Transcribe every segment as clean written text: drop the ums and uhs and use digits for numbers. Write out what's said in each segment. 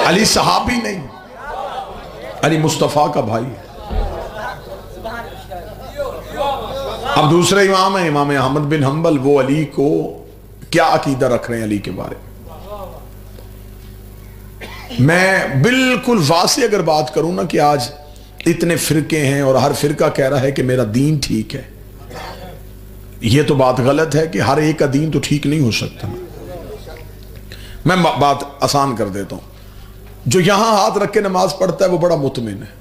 علی صحابی نہیں، علی مصطفیٰ کا بھائی ہے۔ اب دوسرے امام ہیں امام احمد بن حنبل، وہ علی کو کیا عقیدہ رکھ رہے ہیں علی کے بارے میں؟ میں بالکل واضح اگر بات کروں نا کہ آج اتنے فرقے ہیں اور ہر فرقہ کہہ رہا ہے کہ میرا دین ٹھیک ہے، یہ تو بات غلط ہے کہ ہر ایک کا دین تو ٹھیک نہیں ہو سکتا۔ میں بات آسان کر دیتا ہوں، جو یہاں ہاتھ رکھ کے نماز پڑھتا ہے وہ بڑا مطمئن ہے،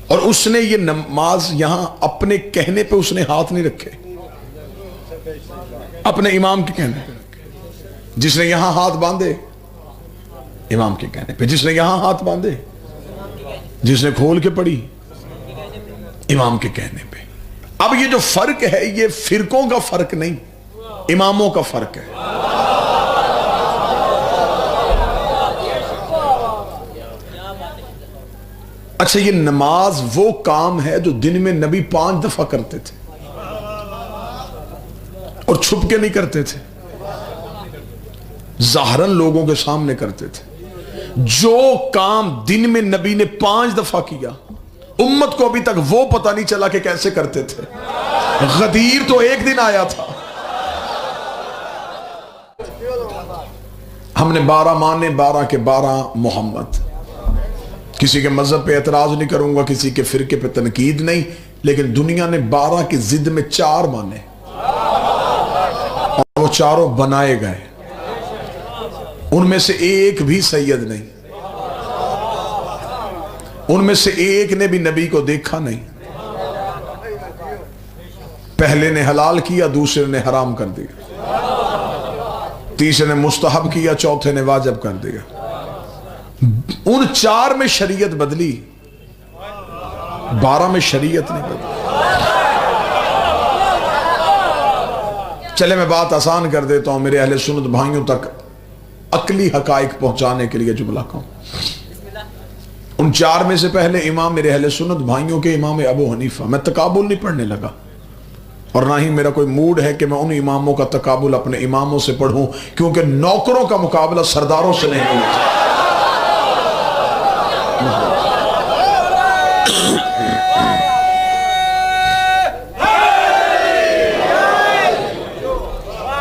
اور اس نے یہ نماز یہاں اپنے کہنے پہ اس نے ہاتھ نہیں رکھے، اپنے امام کے کہنے پہ رکھے۔ جس نے یہاں ہاتھ باندھے امام کے کہنے پہ، جس نے یہاں ہاتھ باندھے، جس نے کھول کے پڑھی امام کے کہنے پہ۔ اب یہ جو فرق ہے یہ فرقوں کا فرق نہیں، اماموں کا فرق ہے۔ اچھا، یہ نماز وہ کام ہے جو دن میں نبی 5 دفعہ کرتے تھے اور چھپ کے نہیں کرتے تھے، ظاہراً لوگوں کے سامنے کرتے تھے۔ جو کام دن میں نبی نے 5 دفعہ کیا، امت کو ابھی تک وہ پتہ نہیں چلا کہ کیسے کرتے تھے۔ غدیر تو ایک دن آیا تھا، ہم نے 12 مانے، 12 کے 12 محمد۔ کسی کے مذہب پہ اعتراض نہیں کروں گا، کسی کے فرقے پہ تنقید نہیں، لیکن دنیا نے 12 کی ضد میں 4 مانے اور وہ چاروں بنائے گئے، ان میں سے ایک بھی سید نہیں، ان میں سے ایک نے بھی نبی کو دیکھا نہیں۔ پہلے نے حلال کیا، دوسرے نے حرام کر دیا، تیسرے نے مستحب کیا، چوتھے نے واجب کر دیا۔ ان 4 میں شریعت بدلی، 12 میں شریعت نہیں بدلی۔ چلے میں بات آسان کر دیتا ہوں، میرے اہل سنت بھائیوں تک عقلی حقائق پہنچانے کے لیے جملہ کہوں۔ ان 4 میں سے پہلے امام میرے اہل سنت بھائیوں کے امام ابو حنیفہ۔ میں تقابل نہیں پڑھنے لگا، اور نہ ہی میرا کوئی موڈ ہے کہ میں ان اماموں کا تقابل اپنے اماموں سے پڑھوں، کیونکہ نوکروں کا مقابلہ سرداروں سے نہیں ہوتا۔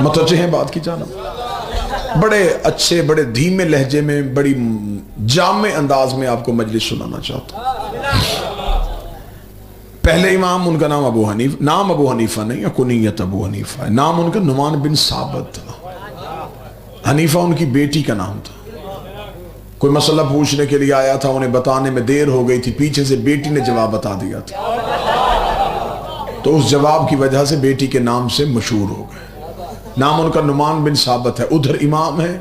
متوجہ ہیں بات کی جانب؟ بڑے اچھے، بڑے دھیمے لہجے میں، بڑی جامع انداز میں آپ کو مجلس سنانا چاہتا ہوں۔ پہلے امام، ان کا نام ابو حنیفہ، نام ابو حنیفہ نہیں، کنیت ابو حنیفہ ہے، نام ان کا نعمان بن ثابت تھا۔ حنیفہ ان کی بیٹی کا نام تھا۔ کوئی مسئلہ پوچھنے کے لیے آیا تھا، انہیں بتانے میں دیر ہو گئی تھی، پیچھے سے بیٹی نے جواب بتا دیا تھا، تو اس جواب کی وجہ سے بیٹی کے نام سے مشہور ہو گئے۔ نام ان کا نعمان بن ثابت ہے، ادھر امام ہے،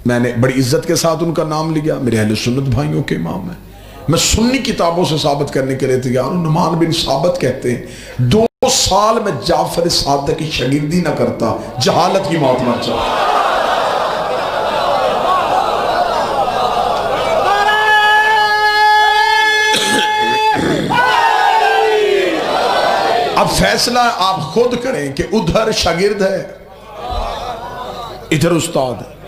میں نے بڑی عزت کے ساتھ ان کا نام لیا، میرے اہل سنت بھائیوں کے امام ہیں۔ میں سنی کتابوں سے ثابت کرنے کے لیے تیار ہوں، نعمان بن ثابت کہتے ہیں 2 سال میں جعفر صادق کی شاگردی نہ کرتا، جہالت کی موت مر جاتا۔ اب فیصلہ آپ خود کریں کہ ادھر شاگرد ہے، ادھر استاد ہے۔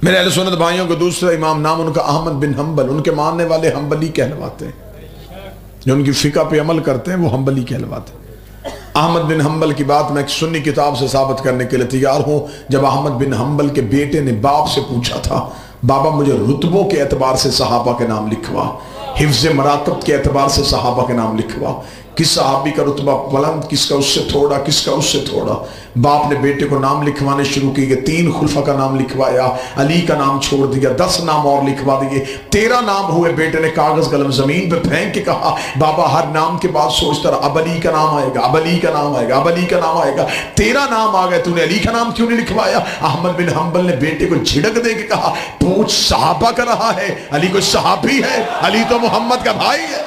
میرے اہل سنت بھائیوں کو دوسرا امام، نام ان کا احمد بن حنبل، ان کے ماننے والے حنبلی کہلواتے ہیں، جو ان کی فقہ پہ عمل کرتے ہیں وہ حنبلی کہلواتے ہیں۔ احمد بن حنبل کی بات میں ایک سنی کتاب سے ثابت کرنے کے لیے تیار ہوں۔ جب احمد بن حنبل کے بیٹے نے باپ سے پوچھا تھا، بابا مجھے رتبوں کے اعتبار سے صحابہ کے نام لکھوا، حفظ مراتب کے اعتبار سے صحابہ کے نام لکھوا، کس صحابی کا رتبہ بلند، کس کا اس سے تھوڑا، کس کا اس سے تھوڑا۔ باپ نے بیٹے کو نام لکھوانے شروع کی، 3 خلفاء کا نام لکھوایا، علی کا نام چھوڑ دیا، 10 نام اور لکھوا دیے، 13 نام ہوئے۔ بیٹے نے کاغذ قلم زمین پہ پھینک کے کہا، بابا ہر نام کے بعد سوچتا رہا اب علی کا نام آئے گا، اب علی کا نام آئے گا، اب علی کا نام آئے گا، 13 نام آ گئے، تو نے علی کا نام کیوں نہیں لکھوایا؟ احمد بن حنبل نے بیٹے کو جھڑک دے کے کہا، پوچھ صحابہ کا رہا ہے، علی کوئی صحابی ہے؟ علی تو محمد کا بھائی ہے۔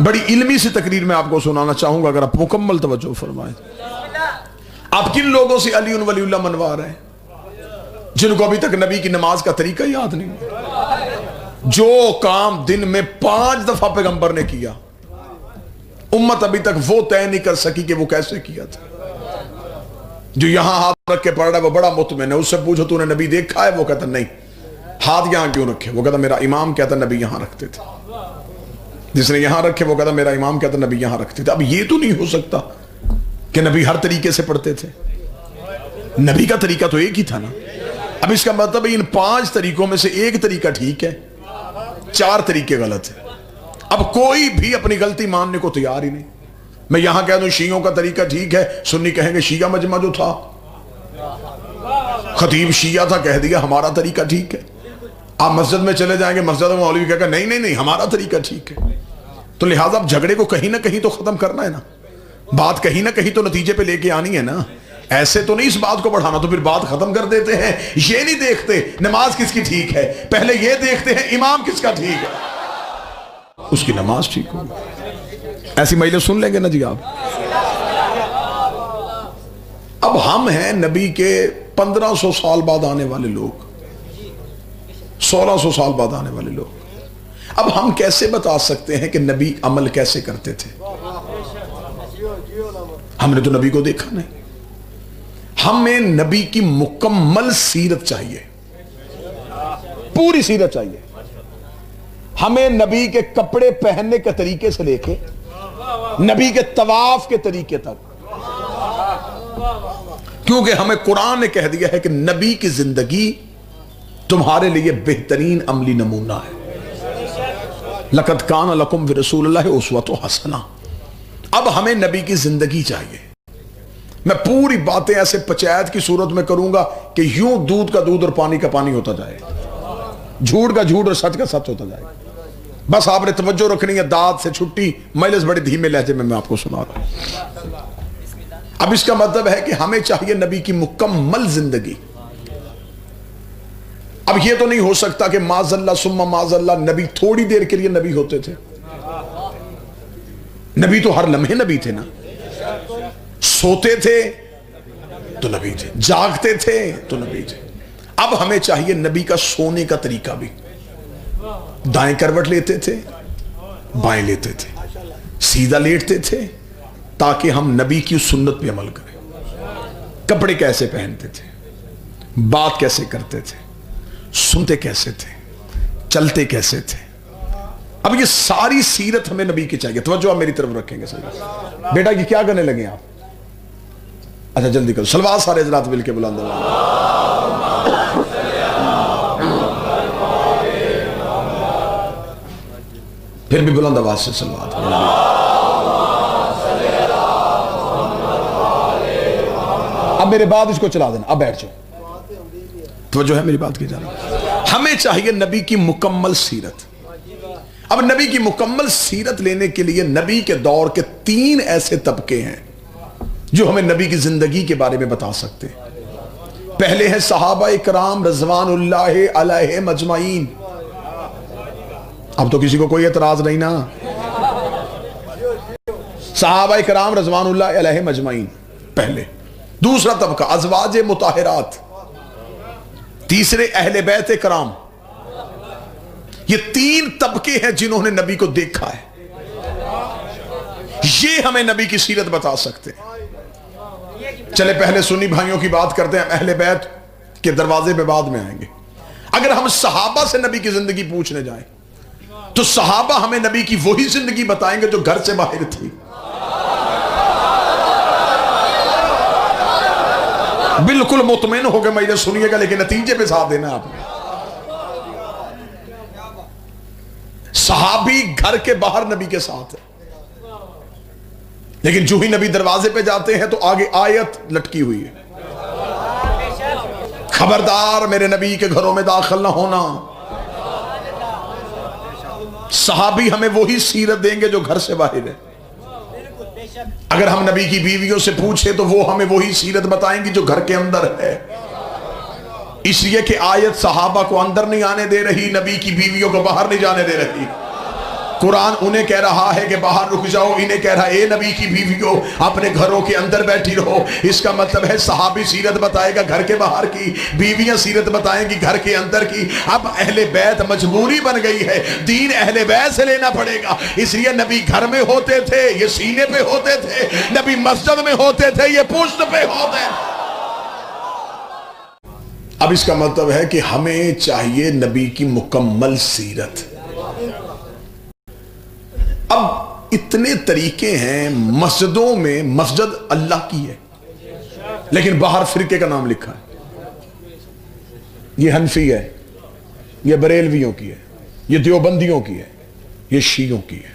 بڑی علمی سی تقریر میں آپ کو سنانا چاہوں گا، اگر آپ مکمل توجہ فرمائیں۔ آپ کن لوگوں سے علی ولی اللہ منوا رہے ہیں جن کو ابھی تک نبی کی نماز کا طریقہ یاد نہیں؟ جو کام دن میں 5 دفعہ پیغمبر نے کیا، امت ابھی تک وہ طے نہیں کر سکی کہ وہ کیسے کیا تھا۔ جو یہاں ہاتھ رکھ کے پڑھ رہا ہے وہ بڑا مطمئن ہے، اس سے پوچھو تو نے نبی دیکھا ہے؟ وہ کہتا نہیں۔ ہاتھ یہاں کیوں رکھے؟ وہ کہتا میرا امام کہتا نبی یہاں رکھتے تھے۔ جس نے یہاں رکھے وہ کہتا میرا امام کہتا نبی یہاں رکھتے تھے۔ اب یہ تو نہیں ہو سکتا کہ نبی ہر طریقے سے پڑھتے تھے، نبی کا طریقہ تو ایک ہی تھا نا۔ اب اس کا مطلب ان 5 طریقوں میں سے ایک طریقہ ٹھیک ہے، 4 طریقے غلط ہیں۔ اب کوئی بھی اپنی غلطی ماننے کو تیار ہی نہیں۔ میں یہاں کہہ دوں شیعوں کا طریقہ ٹھیک ہے، سنی کہیں گے شیعہ مجمع جو تھا، خطیب شیعہ تھا، کہہ دیا ہمارا طریقہ ٹھیک ہے۔ آپ مسجد میں چلے جائیں گے، مسجد میں مولوی کہے گا نہیں نہیں نہیں ہمارا طریقہ ٹھیک ہے۔ تو لہٰذا اب جھگڑے کو کہیں نہ کہیں تو ختم کرنا ہے نا، بات کہیں نہ کہیں تو نتیجے پہ لے کے آنی ہے نا۔ ایسے تو نہیں اس بات کو بڑھانا، تو پھر بات ختم کر دیتے ہیں۔ یہ نہیں دیکھتے نماز کس کی ٹھیک ہے، پہلے یہ دیکھتے ہیں امام کس کا ٹھیک ہے، اس کی نماز ٹھیک ہوگی۔ ایسی مجلس سن لیں گے نا جی آپ۔ اب ہم ہیں نبی کے 1500 سال بعد آنے والے لوگ، 1600 سال بعد آنے والے لوگ۔ اب ہم کیسے بتا سکتے ہیں کہ نبی عمل کیسے کرتے تھے؟ ہم نے تو نبی کو دیکھا نہیں۔ ہمیں نبی کی مکمل سیرت چاہیے، پوری سیرت چاہیے۔ ہمیں نبی کے کپڑے پہننے کے طریقے سے لے کے نبی کے طواف کے طریقے تک، کیونکہ ہمیں قرآن نے کہہ دیا ہے کہ نبی کی زندگی تمہارے لیے بہترین عملی نمونہ ہے۔ لَقَدْ كَانَ لَكُمْ فِي رَسُولِ اللَّهِ أُسْوَةٌ حَسَنَةٌ۔ اب ہمیں نبی کی زندگی چاہیے۔ میں پوری باتیں ایسے پنچایت کی صورت میں کروں گا کہ یوں دودھ کا دودھ اور پانی کا پانی ہوتا جائے، جھوٹ کا جھوٹ اور سچ کا سچ ہوتا جائے۔ بس آپ نے توجہ رکھنی ہے، داد سے چھٹی، مجلس بڑے دھیمے لہجے میں آپ کو سنا رہا ہوں۔ اب اس کا مطلب ہے کہ ہمیں چاہیے نبی کی مکمل زندگی۔ اب یہ تو نہیں ہو سکتا کہ معاذ اللہ ثم معاذ اللہ نبی تھوڑی دیر کے لیے نبی ہوتے تھے۔ نبی تو ہر لمحے نبی تھے نا، سوتے تھے تو نبی تھے، جاگتے تھے تو نبی تھے۔ اب ہمیں چاہیے نبی کا سونے کا طریقہ بھی، دائیں کروٹ لیتے تھے، بائیں لیتے تھے، سیدھا لیٹتے تھے تاکہ ہم نبی کی سنت پہ عمل کریں۔ کپڑے کیسے پہنتے تھے، بات کیسے کرتے تھے، سنتے کیسے تھے، چلتے کیسے تھے۔ اب یہ ساری سیرت ہمیں نبی کی چاہیے۔ توجہ آپ میری طرف رکھیں گے صحیح؟ بیٹا یہ کیا کرنے لگے آپ؟ اچھا جلدی کرو، صلوات سارے حضرات مل کے بلند پھر بھی بلند آواز سے صلوات۔ اب میرے بعد اس کو چلا دینا، اب بیٹھ جاؤ، توجہ ہے میری بات کی جانب۔ ہمیں چاہیے نبی کی مکمل سیرت۔ اب نبی کی مکمل سیرت لینے کے لیے نبی کے دور کے 3 ایسے طبقے ہیں جو ہمیں نبی کی زندگی کے بارے میں بتا سکتے ہیں۔ پہلے ہیں صحابہ اکرام رضوان اللہ علیہ مجمعین۔ اب تو کسی کو کوئی اعتراض نہیں نا، صحابہ اکرام رضوان اللہ علیہ مجمعین پہلے۔ دوسرا طبقہ ازواج مطہرات، تیسرے اہل بیت کرام۔ یہ 3 طبقے ہیں جنہوں نے نبی کو دیکھا ہے، یہ ہمیں نبی کی سیرت بتا سکتے ہیں۔ چلے پہلے سنی بھائیوں کی بات کرتے ہیں، اہل بیت کے دروازے پہ بعد میں آئیں گے۔ اگر ہم صحابہ سے نبی کی زندگی پوچھنے جائیں تو صحابہ ہمیں نبی کی وہی زندگی بتائیں گے جو گھر سے باہر تھی۔ بالکل مطمئن ہو گئے مجھے سنیے گا، لیکن نتیجے پہ ساتھ دینا آپ نے۔ صحابی گھر کے باہر نبی کے ساتھ ہے، لیکن جو ہی نبی دروازے پہ جاتے ہیں تو آگے آیت لٹکی ہوئی ہے، خبردار میرے نبی کے گھروں میں داخل نہ ہونا۔ صحابی ہمیں وہی سیرت دیں گے جو گھر سے باہر ہے۔ اگر ہم نبی کی بیویوں سے پوچھیں تو وہ ہمیں وہی سیرت بتائیں گی جو گھر کے اندر ہے، اس لیے کہ آیت صحابہ کو اندر نہیں آنے دے رہی، نبی کی بیویوں کو باہر نہیں جانے دے رہی۔ قرآن انہیں کہہ رہا ہے کہ باہر رک جاؤ، انہیں کہہ رہا ہے اے نبی کی بیویوں اپنے گھروں کے اندر بیٹھی رہو۔ اس کا مطلب ہے صحابی سیرت بتائے گا گھر کے باہر کی، بیویاں سیرت بتائیں گی گھر کے اندر کی۔ اب اہل بیت مجبوری بن گئی ہے، دین اہل بیت سے لینا پڑے گا، اس لیے نبی گھر میں ہوتے تھے یہ سینے پہ ہوتے تھے، نبی مسجد میں ہوتے تھے یہ پشت پہ ہوتے تھے۔ اب اس کا مطلب ہے کہ ہمیں چاہیے نبی کی مکمل سیرت۔ اب اتنے طریقے ہیں مسجدوں میں، مسجد اللہ کی ہے لیکن باہر فرقے کا نام لکھا ہے، یہ حنفی ہے، یہ بریلویوں کی ہے، یہ دیوبندیوں کی ہے، یہ شیعوں کی ہے۔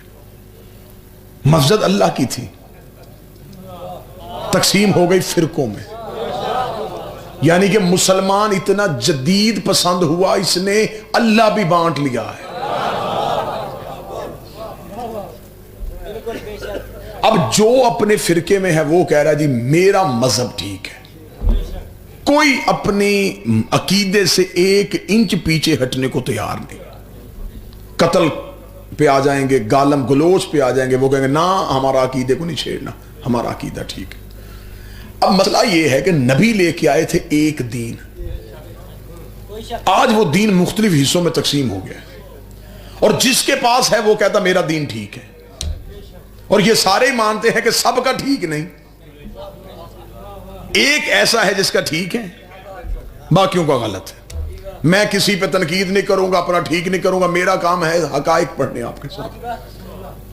مسجد اللہ کی تھی، تقسیم ہو گئی فرقوں میں، یعنی کہ مسلمان اتنا جدید پسند ہوا اس نے اللہ بھی بانٹ لیا ہے۔ اب جو اپنے فرقے میں ہے وہ کہہ رہا ہے جی میرا مذہب ٹھیک ہے، کوئی اپنی عقیدے سے ایک انچ پیچھے ہٹنے کو تیار نہیں۔ قتل پہ آ جائیں گے، گالم گلوچ پہ آ جائیں گے، وہ کہیں گے نا ہمارا عقیدے کو نہیں چھیڑنا، ہمارا عقیدہ ٹھیک ہے۔ اب مسئلہ یہ ہے کہ نبی لے کے آئے تھے ایک دین، آج وہ دین مختلف حصوں میں تقسیم ہو گیا ہے، اور جس کے پاس ہے وہ کہتا میرا دین ٹھیک ہے، اور یہ سارے ہی مانتے ہیں کہ سب کا ٹھیک نہیں، ایک ایسا ہے جس کا ٹھیک ہے باقیوں کا غلط ہے۔ میں کسی پہ تنقید نہیں کروں گا، اپنا ٹھیک نہیں کروں گا، میرا کام ہے حقائق پڑھنے آپ کے ساتھ۔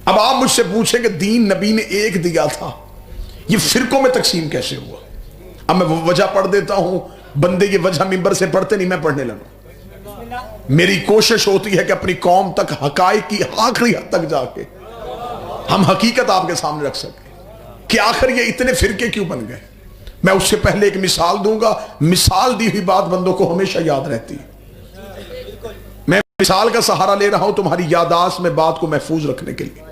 اب آپ مجھ سے پوچھیں کہ دین نبی نے ایک دیا تھا، یہ فرقوں میں تقسیم کیسے ہوا؟ اب میں وجہ پڑھ دیتا ہوں، بندے یہ وجہ ممبر سے پڑھتے نہیں، میں پڑھنے لگا۔ میری کوشش ہوتی ہے کہ اپنی قوم تک حقائق کی آخری حد تک جا کے ہم حقیقت آپ کے سامنے رکھ سکیں کہ آخر یہ اتنے فرقے کیوں بن گئے۔ میں اس سے پہلے ایک مثال دوں گا، مثال دی ہوئی بات بندوں کو ہمیشہ یاد رہتی ہے۔ میں مثال کا سہارا لے رہا ہوں تمہاری یادداشت میں بات کو محفوظ رکھنے کے لیے۔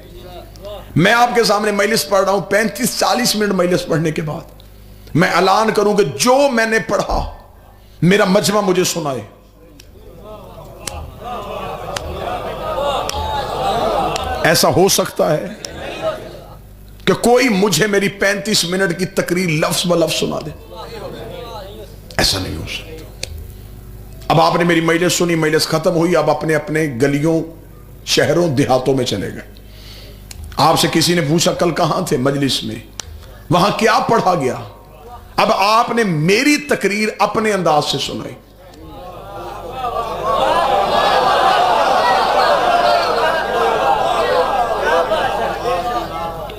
میں آپ کے سامنے مجلس پڑھ رہا ہوں، 35-40 منٹ مجلس پڑھنے کے بعد میں اعلان کروں کہ جو میں نے پڑھا میرا مجمع مجھے سنائے۔ ایسا ہو سکتا ہے کہ کوئی مجھے میری 35 منٹ کی تقریر لفظ ب لفظ سنا دے؟ ایسا نہیں ہو سکتا۔ اب آپ نے میری مجلس سنی، مجلس ختم ہوئی، اب اپنے اپنے گلیوں، شہروں، دیہاتوں میں چلے گئے۔ آپ سے کسی نے پوچھا کل کہاں تھے؟ مجلس میں۔ وہاں کیا پڑھا گیا؟ اب آپ نے میری تقریر اپنے انداز سے سنائی۔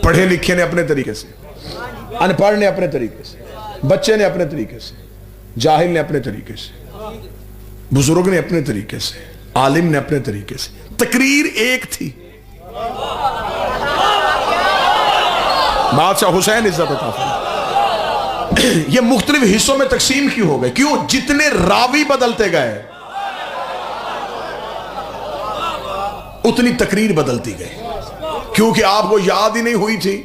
پڑھے لکھے نے اپنے طریقے سے، ان پڑھ نے اپنے طریقے سے، بچے نے اپنے طریقے سے، جاہل نے اپنے طریقے سے، بزرگ نے اپنے طریقے سے، عالم نے اپنے طریقے سے۔ تقریر ایک تھی۔ بادشاہ حسین عزت عطا فرمائے۔ یہ مختلف حصوں میں تقسیم کیوں ہو گئے؟ کیوں؟ جتنے راوی بدلتے گئے اتنی تقریر بدلتی گئی، کیونکہ آپ کو یاد ہی نہیں ہوئی تھی،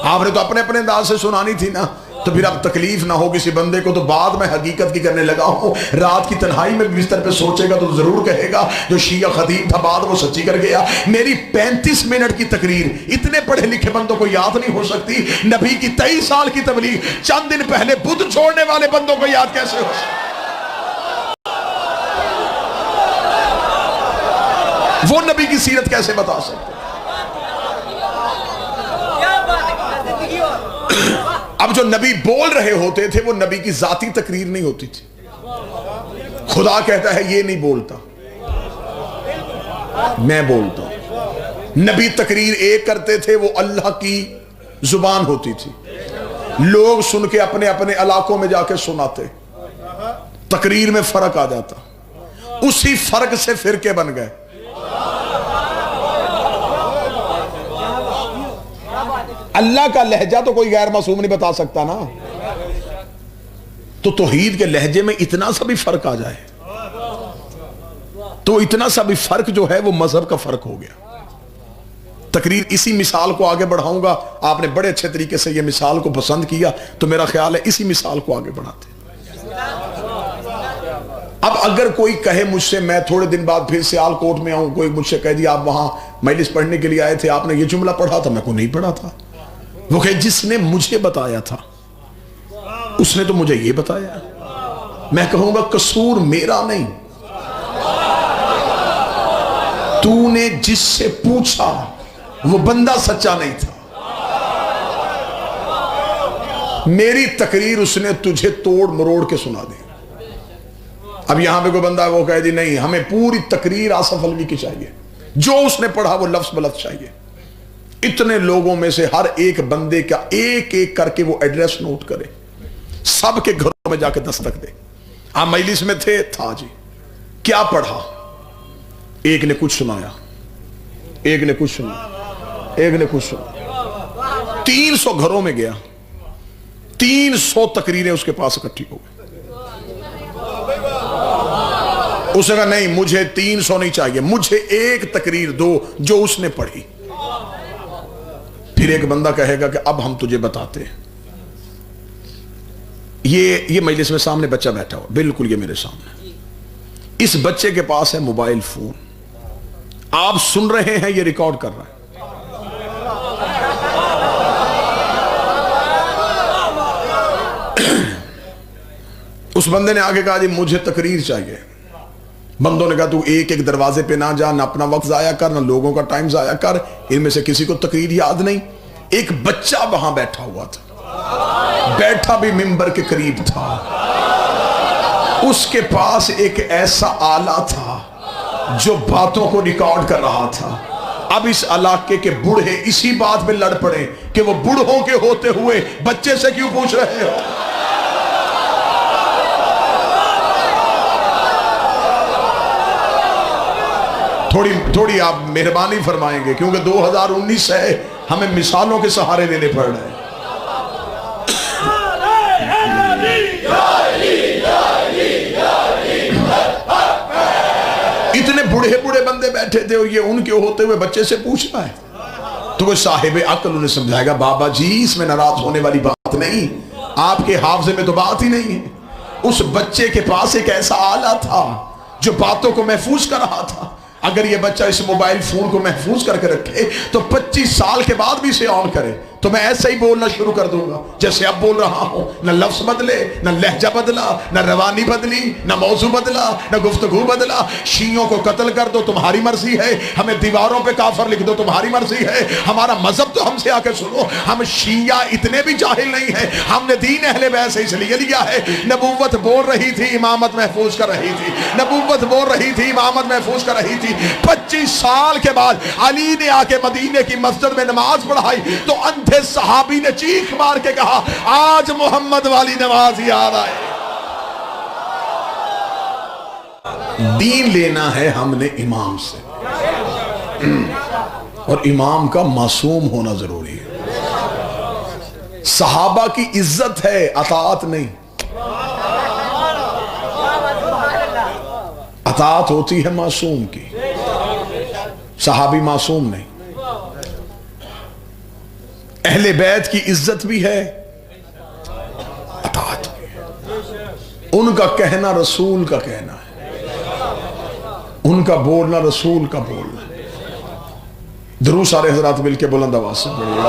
آپ نے تو اپنے اپنے انداز سے سنانی تھی نا۔ تو پھر اب تکلیف نہ ہو کسی بندے کو، تو بعد میں حقیقت کی کرنے لگا ہوں۔ رات کی تنہائی میں بستر پہ سوچے گا تو ضرور کہے گا جو شیعہ خطیب تھا بعد وہ سچی کر گیا۔ میری 35 منٹ کی تقریر اتنے پڑھے لکھے بندوں کو یاد نہیں ہو سکتی، نبی کی 23 سال کی تبلیغ چند دن پہلے بدھ چھوڑنے والے بندوں کو یاد کیسے ہو سکتی؟ وہ نبی کی سیرت کیسے بتا سکتے؟ اب جو نبی بول رہے ہوتے تھے وہ نبی کی ذاتی تقریر نہیں ہوتی تھی۔ خدا کہتا ہے یہ نہیں بولتا، میں بولتا ہوں۔ نبی تقریر ایک کرتے تھے، وہ اللہ کی زبان ہوتی تھی، لوگ سن کے اپنے اپنے علاقوں میں جا کے سناتے، تقریر میں فرق آ جاتا، اسی فرق سے فرقے بن گئے۔ اللہ کا لہجہ تو کوئی غیر معصوم نہیں بتا سکتا نا، تو توحید کے لہجے میں اتنا سا بھی فرق آ جائے تو اتنا سا بھی فرق جو ہے وہ مذہب کا فرق ہو گیا۔ تقریر اسی مثال کو آگے بڑھاؤں گا، آپ نے بڑے اچھے طریقے سے یہ مثال کو پسند کیا تو میرا خیال ہے اسی مثال کو آگے بڑھاتے۔ اب اگر کوئی کہے مجھ سے، میں تھوڑے دن بعد پھر سیال کوٹ میں آؤں، کوئی مجھ سے کہہ دیا آپ وہاں مجلس پڑھنے کے لیے آئے تھے, آپ نے یہ جملہ پڑھا تھا, میں کو نہیں پڑھا تھا. وہ کہ جس نے مجھے بتایا تھا اس نے تو مجھے یہ بتایا. میں کہوں گا قصور میرا نہیں, تو نے جس سے پوچھا وہ بندہ سچا نہیں تھا. میری تقریر اس نے تجھے توڑ مروڑ کے سنا دی. اب یہاں پہ کوئی بندہ وہ کہے دی نہیں ہمیں پوری تقریر آصف علوی کی چاہیے, جو اس نے پڑھا وہ لفظ بلفظ چاہیے. اتنے لوگوں میں سے ہر ایک بندے کا ایک ایک کر کے وہ ایڈریس نوٹ کرے, سب کے گھروں میں جا کے دستک دے. آپ مجلس میں تھا جی, کیا پڑھا؟ ایک نے کچھ سنایا, ایک نے کچھ سنایا, ایک نے کچھ سنایا. 300 گھروں میں گیا, 300 تقریریں اس کے پاس اکٹھی ہو گئی. اس نے کہا نہیں مجھے 300 نہیں چاہیے, مجھے ایک تقریر دو جو اس نے پڑھی. پھر ایک بندہ کہے گا کہ اب ہم تجھے بتاتے ہیں. یہ مجلس میں سامنے بچہ بیٹھا ہوا, بالکل یہ میرے سامنے. اس بچے کے پاس ہے موبائل فون, آپ سن رہے ہیں, یہ ریکارڈ کر رہا ہے. اس بندے نے آگے کہا جی مجھے تقریر چاہیے. بندوں نے کہا تو ایک ایک دروازے پہ نہ جا, نہ اپنا وقت ضائع کر, نہ لوگوں کا ٹائم ضائع کر, ان میں سے کسی کو تقریر یاد نہیں. ایک بچہ وہاں بیٹھا ہوا تھا, بیٹھا بھی منبر کے قریب تھا. اس کے پاس ایک ایسا آلہ تھا جو باتوں کو ریکارڈ کر رہا تھا. اب اس علاقے کے بوڑھے اسی بات میں لڑ پڑے کہ وہ بوڑھوں کے ہوتے ہوئے بچے سے کیوں پوچھ رہے ہو. تھوڑی آپ مہربانی فرمائیں گے کیونکہ 2019 ہے, ہمیں مثالوں کے سہارے لینے پڑ رہے ہیں. اتنے بوڑھے بوڑھے بندے بیٹھے تھے اور یہ ان کے ہوتے ہوئے بچے سے پوچھ رہا ہے. تو وہ صاحب عقل انہیں سمجھائے گا بابا جی اس میں ناراض ہونے والی بات نہیں, آپ کے حافظے میں تو بات ہی نہیں ہے. اس بچے کے پاس ایک ایسا آلہ تھا جو باتوں کو محفوظ کر رہا تھا. اگر یہ بچہ اس موبائل فون کو محفوظ کر کے رکھے تو 25 سال کے بعد بھی اسے آن کرے تو میں ایسا ہی بولنا شروع کر دوں گا جیسے اب بول رہا ہوں. نہ لفظ بدلے, نہ لہجہ بدلا, نہ روانی بدلی, نہ موضوع بدلا, نہ گفتگو بدلا. شیعوں کو قتل کر دو تمہاری مرضی ہے, ہمیں دیواروں پہ کافر لکھ دو تمہاری مرضی ہے, ہمارا مذہب تو ہم سے آ کے سنو. ہم شیعہ اتنے بھی جاہل نہیں ہیں, ہم نے دین اہل بیت سے اس لیے لیا ہے. نبوت بول رہی تھی, امامت محفوظ کر رہی تھی. نبوت بول رہی تھی, امامت محفوظ کر رہی تھی. 25 سال کے بعد علی نے آ کے مدینے کی مسجد میں نماز پڑھائی تو اندھے صحابی نے چیخ مار کے کہا آج محمد والی نماز ہی آ رہا ہے. دین لینا ہے ہم نے امام سے, اور امام کا معصوم ہونا ضروری ہے. صحابہ کی عزت ہے, اطاعت نہیں. اطاعت ہوتی ہے معصوم کی, صحابی معصوم نہیں. اہل بیت کی عزت بھی ہے, اطاعت بھی ہے. ان کا کہنا رسول کا کہنا ہے, ان کا بولنا رسول کا بولنا ہے. درود سارے حضرات مل کے بلند آواز سے پڑھیے.